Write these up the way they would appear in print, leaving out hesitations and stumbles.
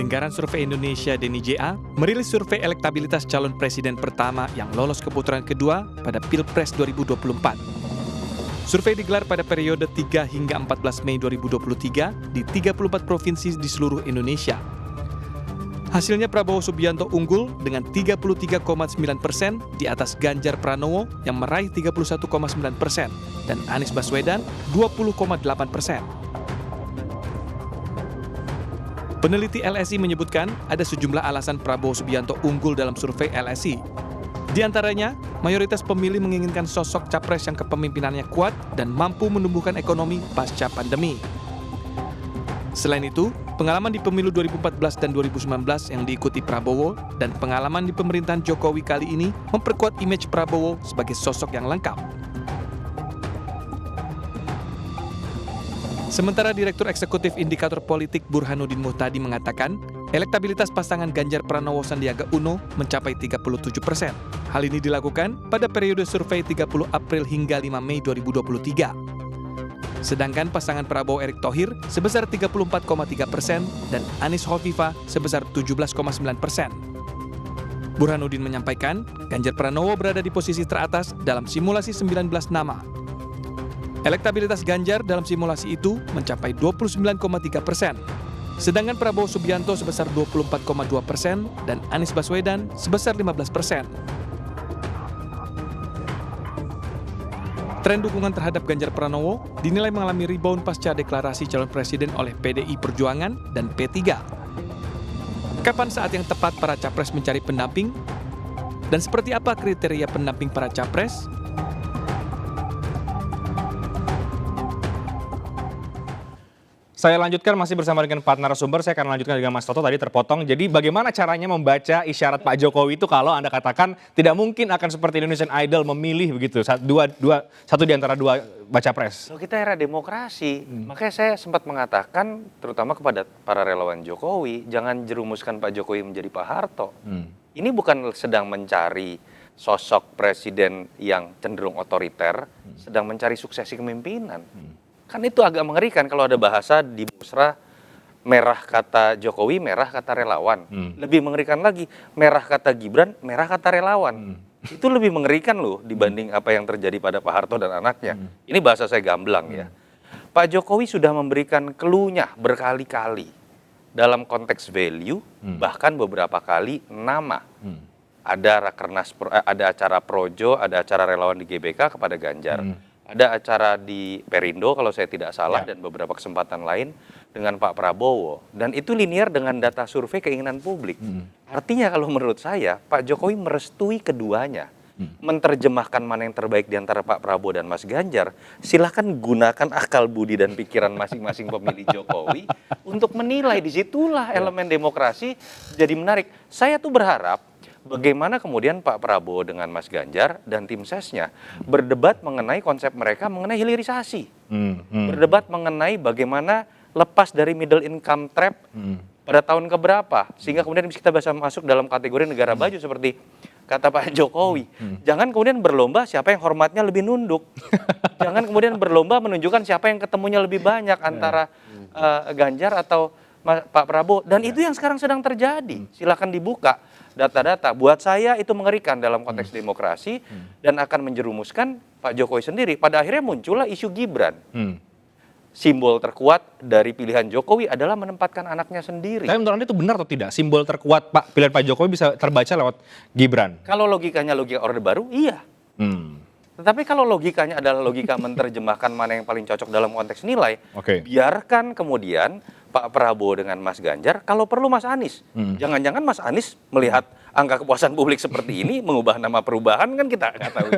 Lingkaran Survei Indonesia (DNIJA) merilis survei elektabilitas calon presiden pertama yang lolos ke putaran kedua pada Pilpres 2024. Survei digelar pada periode 3 hingga 14 Mei 2023 di 34 provinsi di seluruh Indonesia. Hasilnya Prabowo Subianto unggul dengan 33,9% di atas Ganjar Pranowo yang meraih 31,9% dan Anies Baswedan 20,8%. Peneliti LSI menyebutkan ada sejumlah alasan Prabowo Subianto unggul dalam survei LSI. Di antaranya, mayoritas pemilih menginginkan sosok capres yang kepemimpinannya kuat dan mampu menumbuhkan ekonomi pasca pandemi. Selain itu, pengalaman di pemilu 2014 dan 2019 yang diikuti Prabowo dan pengalaman di pemerintahan Jokowi kali ini memperkuat image Prabowo sebagai sosok yang lengkap. Sementara Direktur Eksekutif Indikator Politik Burhanuddin Muhtadi mengatakan, elektabilitas pasangan Ganjar Pranowo Sandiaga Uno mencapai 37%. Hal ini dilakukan pada periode survei 30 April hingga 5 Mei 2023. Sedangkan pasangan Prabowo Erick Thohir sebesar 34,3% dan Anies Hovifah sebesar 17,9%. Burhanuddin menyampaikan, Ganjar Pranowo berada di posisi teratas dalam simulasi 19 nama. Elektabilitas Ganjar dalam simulasi itu mencapai 29,3%. Sedangkan Prabowo Subianto sebesar 24,2% dan Anies Baswedan sebesar 15%. Tren dukungan terhadap Ganjar Pranowo dinilai mengalami rebound pasca deklarasi calon presiden oleh PDI Perjuangan dan P3. Kapan saat yang tepat para capres mencari pendamping? Dan seperti apa kriteria pendamping para capres? Saya lanjutkan masih bersama dengan Pak narasumber, saya akan lanjutkan dengan Mas Toto tadi terpotong. Jadi bagaimana caranya membaca isyarat Pak Jokowi itu kalau Anda katakan tidak mungkin akan seperti Indonesian Idol memilih begitu, satu di antara dua baca pres? Kita era demokrasi, makanya saya sempat mengatakan terutama kepada para relawan Jokowi, jangan jerumuskan Pak Jokowi menjadi Pak Harto. Ini bukan sedang mencari sosok presiden yang cenderung otoriter, sedang mencari suksesi kepemimpinan. Kan itu agak mengerikan kalau ada bahasa di musrah merah kata Jokowi, merah kata relawan. Lebih mengerikan lagi, merah kata Gibran, merah kata relawan. Itu lebih mengerikan loh dibanding apa yang terjadi pada Pak Harto dan anaknya. Ini bahasa saya gamblang ya. Pak Jokowi sudah memberikan clue-nya berkali-kali dalam konteks value, bahkan beberapa kali nama. Ada rakernas, ada acara projo, ada acara relawan di GBK kepada Ganjar. Ada acara di Perindo kalau saya tidak salah dan beberapa kesempatan lain dengan Pak Prabowo. Dan itu linear dengan data survei keinginan publik. Artinya kalau menurut saya Pak Jokowi merestui keduanya. Menerjemahkan mana yang terbaik di antara Pak Prabowo dan Mas Ganjar. Silahkan gunakan akal budi dan pikiran masing-masing pemilih Jokowi untuk menilai. Disitulah elemen demokrasi jadi menarik. Saya tuh berharap bagaimana kemudian Pak Prabowo dengan Mas Ganjar dan tim sesnya berdebat mengenai konsep mereka mengenai hilirisasi. Berdebat mengenai bagaimana lepas dari middle income trap pada tahun keberapa. Sehingga kemudian kita bisa masuk dalam kategori negara baju seperti kata Pak Jokowi. Jangan kemudian berlomba siapa yang hormatnya lebih nunduk. Jangan kemudian berlomba menunjukkan siapa yang ketemunya lebih banyak antara Ganjar atau Pak Prabowo. Dan itu yang sekarang sedang terjadi. Silakan dibuka data-data. Buat saya itu mengerikan dalam konteks demokrasi dan akan menjerumuskan Pak Jokowi sendiri. Pada akhirnya muncullah isu Gibran. Simbol terkuat dari pilihan Jokowi adalah menempatkan anaknya sendiri. Tapi menurut Anda itu benar atau tidak? Simbol terkuat pilihan Pak Jokowi bisa terbaca lewat Gibran? Kalau logikanya logika Orde Baru, iya. Tetapi kalau logikanya adalah logika menerjemahkan mana yang paling cocok dalam konteks nilai, biarkan kemudian Pak Prabowo dengan Mas Ganjar, kalau perlu Mas Anies. Jangan-jangan Mas Anies melihat angka kepuasan publik seperti ini, mengubah nama perubahan kan kita nggak tahu.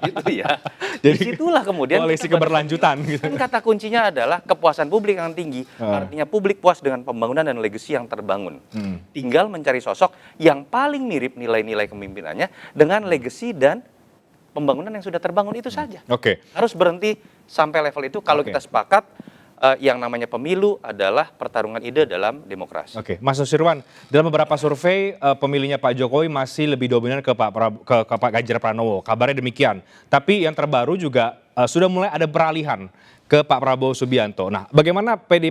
Gitu ya. Jadi disitulah kemudian koalisi keberlanjutan. Gitu. Kan kata kuncinya adalah kepuasan publik yang tinggi. Artinya publik puas dengan pembangunan dan legacy yang terbangun. Tinggal mencari sosok yang paling mirip nilai-nilai kepemimpinannya dengan legacy dan pembangunan yang sudah terbangun itu saja. Harus berhenti sampai level itu kalau kita sepakat yang namanya pemilu adalah pertarungan ide dalam demokrasi. Mas Nusirwan, dalam beberapa survei pemilihnya Pak Jokowi masih lebih dominan ke Pak Ganjar Pranowo. Kabarnya demikian. Tapi yang terbaru juga sudah mulai ada peralihan ke Pak Prabowo Subianto. Nah, bagaimana PD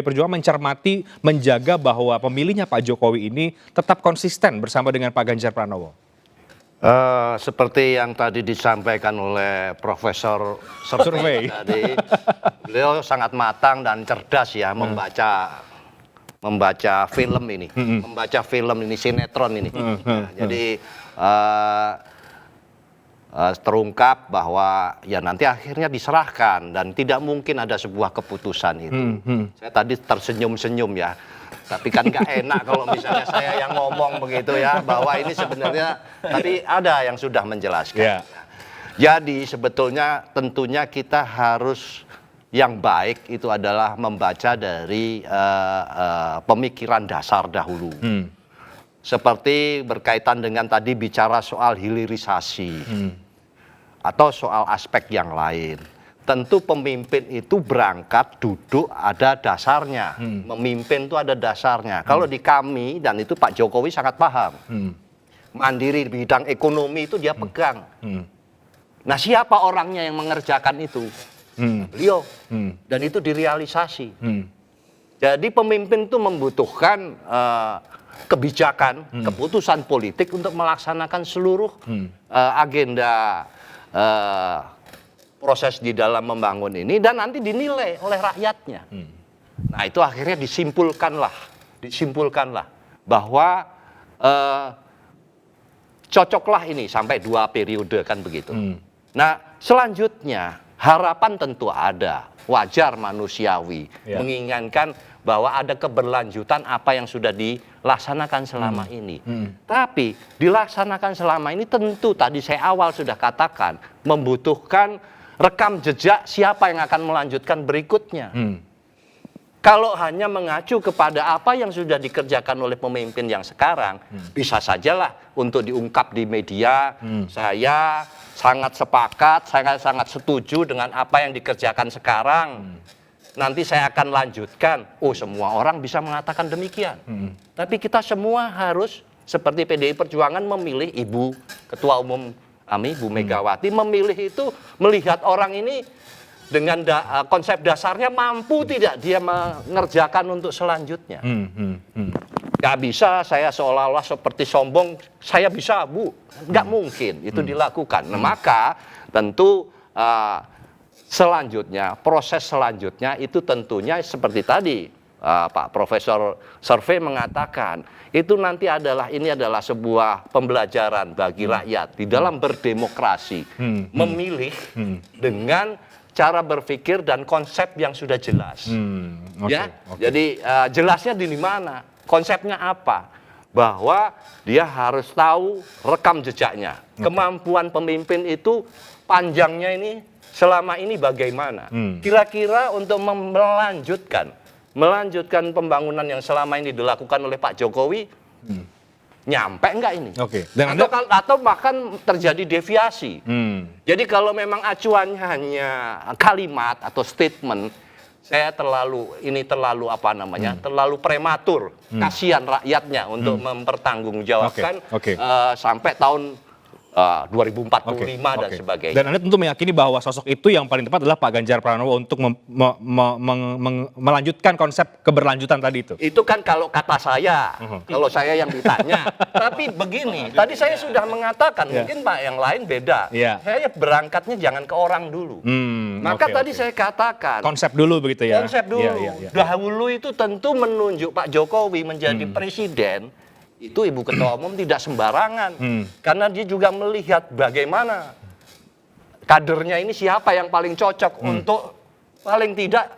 Perjuangan mencermati, menjaga bahwa pemilihnya Pak Jokowi ini tetap konsisten bersama dengan Pak Ganjar Pranowo? Seperti yang tadi disampaikan oleh Profesor Survei tadi, beliau sangat matang dan cerdas ya membaca film ini, sinetron ini. Jadi terungkap bahwa ya nanti akhirnya diserahkan dan tidak mungkin ada sebuah keputusan itu. Saya tadi tersenyum-senyum ya. Tapi kan nggak enak kalau misalnya saya yang ngomong begitu ya, bahwa ini sebenarnya, tapi ada yang sudah menjelaskan. Yeah. Jadi sebetulnya tentunya kita harus, yang baik itu adalah membaca dari pemikiran dasar dahulu. Seperti berkaitan dengan tadi bicara soal hilirisasi atau soal aspek yang lain. Tentu pemimpin itu berangkat duduk ada dasarnya. Memimpin itu ada dasarnya. Kalau di kami, dan itu Pak Jokowi sangat paham. Mandiri di bidang ekonomi itu dia pegang. Nah, siapa orangnya yang mengerjakan itu? Beliau. Dan itu direalisasi. Jadi pemimpin itu membutuhkan kebijakan, keputusan politik untuk melaksanakan seluruh agenda proses di dalam membangun ini, dan nanti dinilai oleh rakyatnya. Nah, itu akhirnya disimpulkanlah bahwa cocoklah ini sampai 2 periode kan begitu. Nah, selanjutnya harapan tentu ada, wajar manusiawi, menginginkan bahwa ada keberlanjutan apa yang sudah dilaksanakan selama ini. Tapi dilaksanakan selama ini tentu tadi saya awal sudah katakan membutuhkan rekam jejak siapa yang akan melanjutkan berikutnya. Kalau hanya mengacu kepada apa yang sudah dikerjakan oleh pemimpin yang sekarang, bisa sajalah untuk diungkap di media, saya sangat sepakat, saya sangat setuju dengan apa yang dikerjakan sekarang. Nanti saya akan lanjutkan. Oh, semua orang bisa mengatakan demikian. Tapi kita semua harus seperti PDI Perjuangan memilih Ibu Ketua Umum kami, Bu Megawati, memilih itu melihat orang ini dengan konsep dasarnya mampu tidak dia mengerjakan untuk selanjutnya. Gak bisa saya seolah-olah seperti sombong, saya bisa Bu, nggak mungkin itu dilakukan. Nah, maka tentu selanjutnya, proses selanjutnya itu tentunya seperti tadi Pak Profesor Survei mengatakan, itu nanti ini adalah sebuah pembelajaran bagi rakyat di dalam berdemokrasi, memilih dengan cara berpikir dan konsep yang sudah jelas. Jadi jelasnya di mana, konsepnya apa, bahwa dia harus tahu rekam jejaknya, kemampuan pemimpin itu panjangnya ini selama ini bagaimana, kira-kira untuk melanjutkan pembangunan yang selama ini dilakukan oleh Pak Jokowi, nyampe enggak ini? Atau bahkan terjadi deviasi. Jadi kalau memang acuannya hanya kalimat atau statement, saya terlalu prematur, kasihan rakyatnya untuk mempertanggungjawabkan sampai tahun 2045 dan sebagainya. Dan Anda tentu meyakini bahwa sosok itu yang paling tepat adalah Pak Ganjar Pranowo untuk melanjutkan konsep keberlanjutan tadi itu. Itu kan kalau kata saya, kalau saya yang ditanya. Tapi begini, tadi saya sudah mengatakan, mungkin Pak yang lain beda. Saya berangkatnya jangan ke orang dulu. Maka tadi saya katakan. Konsep dulu begitu ya? Konsep dulu. Dahulu itu tentu menunjuk Pak Jokowi menjadi presiden. Itu Ibu Ketua Umum tidak sembarangan, karena dia juga melihat bagaimana kadernya ini siapa yang paling cocok untuk paling tidak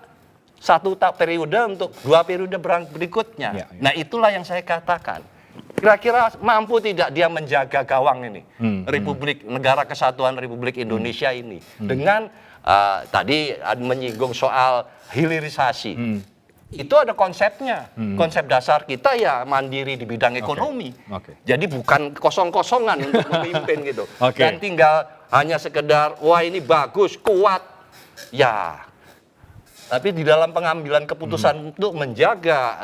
1 periode untuk 2 periode berikutnya. Nah, itulah yang saya katakan. Kira-kira mampu tidak dia menjaga gawang ini, Negara Kesatuan Republik Indonesia ini, dengan tadi menyinggung soal hilirisasi. Itu ada konsepnya. Konsep dasar kita ya mandiri di bidang ekonomi. Jadi bukan kosong-kosongan untuk memimpin gitu. Dan tinggal hanya sekedar, wah ini bagus, kuat. Ya, tapi di dalam pengambilan keputusan untuk menjaga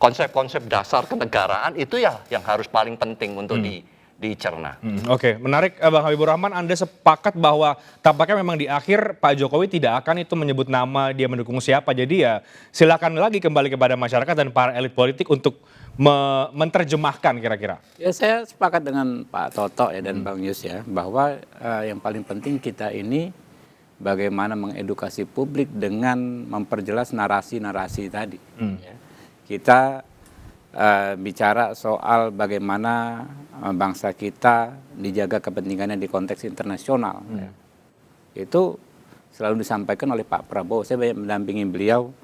konsep-konsep dasar kenegaraan itu ya yang harus paling penting untuk dicerna. Oke, menarik Bang Habibur Rahman, Anda sepakat bahwa tampaknya memang di akhir Pak Jokowi tidak akan itu menyebut nama dia mendukung siapa. Jadi ya silakan lagi kembali kepada masyarakat dan para elit politik untuk menerjemahkan kira-kira. Ya saya sepakat dengan Pak Toto ya dan Bang Yus ya bahwa yang paling penting kita ini bagaimana mengedukasi publik dengan memperjelas narasi-narasi tadi. Ya. Kita bicara soal bagaimana bangsa kita dijaga kepentingannya di konteks internasional. Ya. Itu selalu disampaikan oleh Pak Prabowo. Saya banyak mendampingi beliau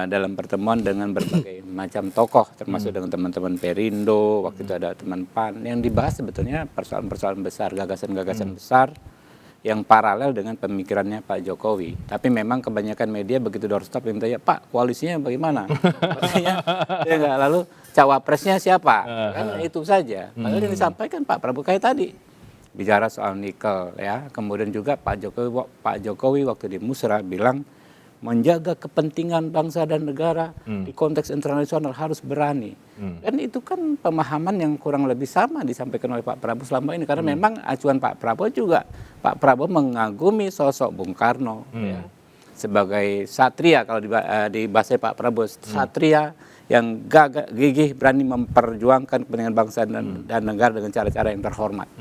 dalam pertemuan dengan berbagai macam tokoh, termasuk dengan teman-teman Perindo, waktu itu ada teman PAN, yang dibahas sebetulnya persoalan-persoalan besar, gagasan-gagasan besar yang paralel dengan pemikirannya Pak Jokowi. Tapi memang kebanyakan media begitu doorstop yang tanya, Pak koalisinya bagaimana? Maksudnya, ya enggak, lalu cawapresnya siapa? Kan itu saja. Padahal yang disampaikan Pak Prabowo kayak tadi, bicara soal nikel, ya. Kemudian juga Pak Jokowi waktu di Musra bilang menjaga kepentingan bangsa dan negara di konteks internasional harus berani. Dan itu kan pemahaman yang kurang lebih sama disampaikan oleh Pak Prabowo selama ini. Karena memang acuan Pak Prabowo juga, Pak Prabowo mengagumi sosok Bung Karno ya, sebagai satria, kalau di bahasa Pak Prabowo, satria yang gigih berani memperjuangkan kepentingan bangsa dan negara dengan cara-cara yang terhormat.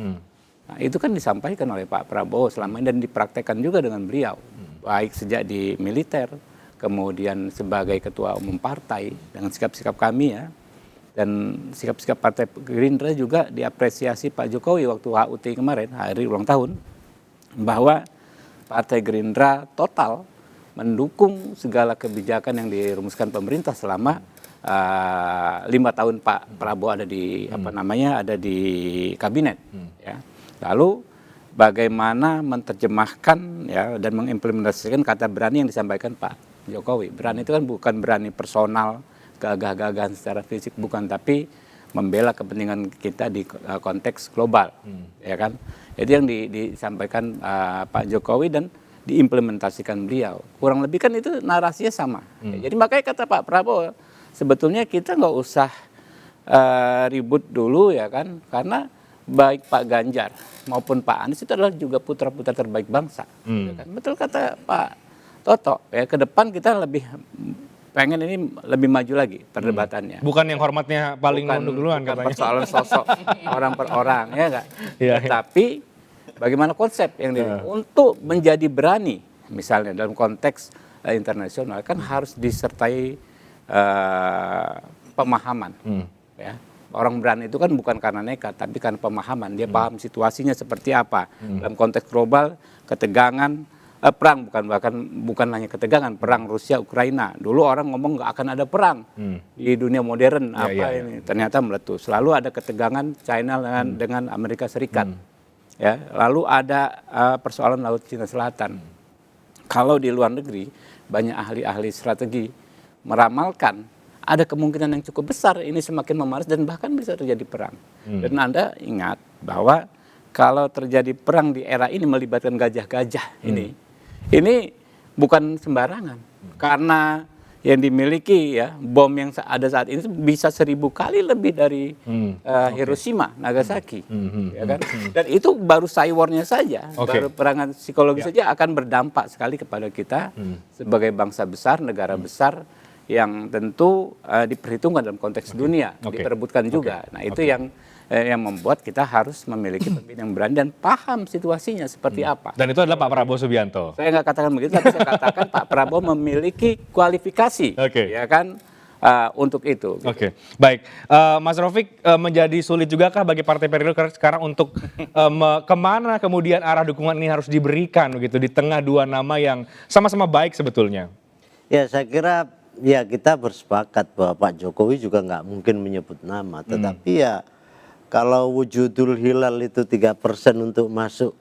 Nah, itu kan disampaikan oleh Pak Prabowo selama ini dan dipraktekkan juga dengan beliau. Baik sejak di militer, kemudian sebagai ketua umum partai dengan sikap-sikap kami ya. Dan sikap-sikap Partai Gerindra juga diapresiasi Pak Jokowi waktu HUT kemarin, hari ulang tahun, bahwa Partai Gerindra total mendukung segala kebijakan yang dirumuskan pemerintah selama 5 tahun Pak Prabowo ada di ada di kabinet ya. Lalu bagaimana menerjemahkan ya dan mengimplementasikan kata berani yang disampaikan Pak Jokowi. Berani itu kan bukan berani personal, gagah-gagahan secara fisik, bukan, tapi membela kepentingan kita di konteks global, ya kan? Itu yang disampaikan Pak Jokowi dan diimplementasikan beliau. Kurang lebih kan itu narasinya sama. Ya, jadi makanya kata Pak Prabowo, sebetulnya kita nggak usah ribut dulu ya kan, karena baik Pak Ganjar maupun Pak Anies itu adalah juga putra-putra terbaik bangsa. Ya kan? Betul kata Pak Toto, ya ke depan kita lebih pengen ini lebih maju lagi perdebatannya. Bukan yang hormatnya paling nunduk duluan bukan katanya. persoalan sosok orang per orang ya enggak. Iya, iya. Tapi bagaimana konsep yang untuk menjadi berani misalnya dalam konteks internasional kan harus disertai pemahaman. Ya. Orang berani itu kan bukan karena nekat, tapi karena pemahaman. Dia paham situasinya seperti apa. Dalam konteks global, ketegangan, perang bukan hanya ketegangan, perang Rusia Ukraina. Dulu orang ngomong nggak akan ada perang di dunia modern ini. Ternyata meletus. Lalu ada ketegangan China dengan Amerika Serikat. Ya, lalu ada persoalan Laut Cina Selatan. Kalau di luar negeri banyak ahli-ahli strategi meramalkan ada kemungkinan yang cukup besar ini semakin memanas dan bahkan bisa terjadi perang. Dan Anda ingat bahwa kalau terjadi perang di era ini melibatkan gajah-gajah ini bukan sembarangan. Karena yang dimiliki ya bom yang ada saat ini bisa 1000 kali lebih dari Hiroshima, Nagasaki, ya kan? Dan itu baru cywarnya saja, baru perangan psikologis saja akan berdampak sekali kepada kita sebagai bangsa besar, negara besar yang tentu diperhitungkan dalam konteks dunia, diperebutkan juga. Nah itu yang membuat kita harus memiliki pemimpin yang berani dan paham situasinya seperti apa. Dan itu adalah Pak Prabowo Subianto. Saya nggak katakan begitu, tapi saya katakan Pak Prabowo memiliki kualifikasi, ya kan, untuk itu. Oke, baik. Mas Rofiq, menjadi sulit juga kah bagi Partai Perindo sekarang untuk kemana kemudian arah dukungan ini harus diberikan begitu di tengah dua nama yang sama-sama baik sebetulnya? Ya saya kira ya kita bersepakat bahwa Pak Jokowi juga nggak mungkin menyebut nama, tetapi ya kalau wujudul hilal itu 3% untuk masuk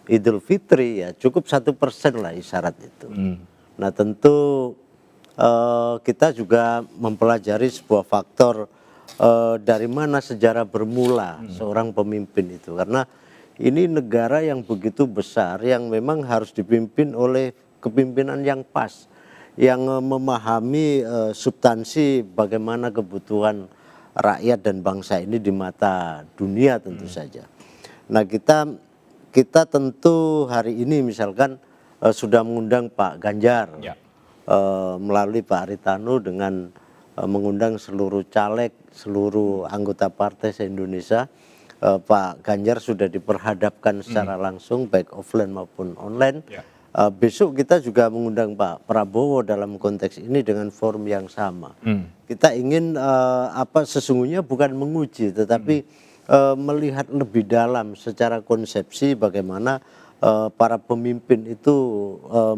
Idul Fitri ya cukup 1% lah isyarat itu. Nah tentu kita juga mempelajari sebuah faktor dari mana sejarah bermula seorang pemimpin itu, karena ini negara yang begitu besar yang memang harus dipimpin oleh kepimpinan yang pas, yang memahami substansi bagaimana kebutuhan rakyat dan bangsa ini di mata dunia tentu saja. Nah kita tentu hari ini misalkan sudah mengundang Pak Ganjar melalui Pak Haritanu dengan mengundang seluruh caleg, seluruh anggota partai se-Indonesia. Pak Ganjar sudah diperhadapkan secara langsung baik offline maupun online. Besok kita juga mengundang Pak Prabowo dalam konteks ini dengan forum yang sama. Kita ingin sesungguhnya bukan menguji tetapi melihat lebih dalam secara konsepsi bagaimana para pemimpin itu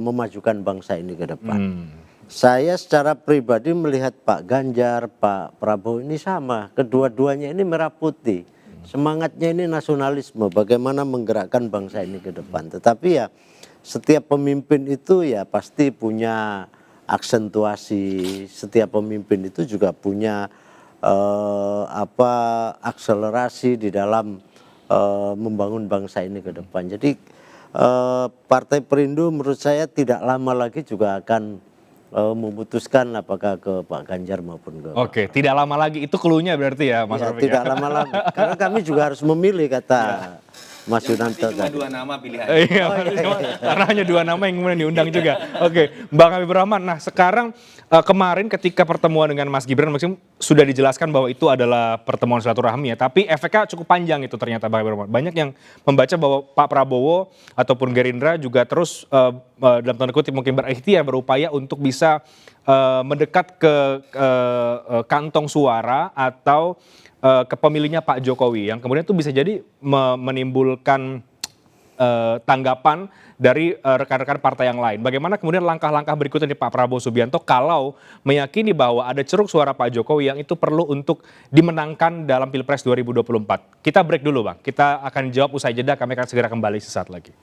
memajukan bangsa ini ke depan. Saya secara pribadi melihat Pak Ganjar, Pak Prabowo ini sama, kedua-duanya ini merah putih. Semangatnya ini nasionalisme, bagaimana menggerakkan bangsa ini ke depan. Tetapi ya setiap pemimpin itu ya pasti punya aksentuasi, setiap pemimpin itu juga punya akselerasi di dalam membangun bangsa ini ke depan. Jadi Partai Perindo menurut saya tidak lama lagi juga akan memutuskan apakah ke Pak Ganjar maupun ke Oke, tidak lama lagi, itu clue-nya berarti ya Mas Rafiq? tidak lama lagi, karena kami juga harus memilih kata Mas Yunanto tadi. Cuma 2 nama pilihan. Iya, karena hanya 2 nama yang kemudian diundang juga. Oke, Bang Habibur Rahman. Nah, sekarang kemarin ketika pertemuan dengan Mas Gibran, maksudnya sudah dijelaskan bahwa itu adalah pertemuan silaturahmi ya, tapi efeknya cukup panjang itu ternyata Bang Habibur Rahman. Banyak yang membaca bahwa Pak Prabowo ataupun Gerindra juga terus dalam tanda kutip mungkin berikhtiar, berupaya untuk bisa mendekat ke kantong suara atau ke pemilihnya Pak Jokowi, yang kemudian itu bisa jadi menimbulkan tanggapan dari rekan-rekan partai yang lain. Bagaimana kemudian langkah-langkah berikutnya di Pak Prabowo Subianto kalau meyakini bahwa ada ceruk suara Pak Jokowi yang itu perlu untuk dimenangkan dalam Pilpres 2024. Kita break dulu Bang, kita akan jawab usai jeda, kami akan segera kembali sesaat lagi.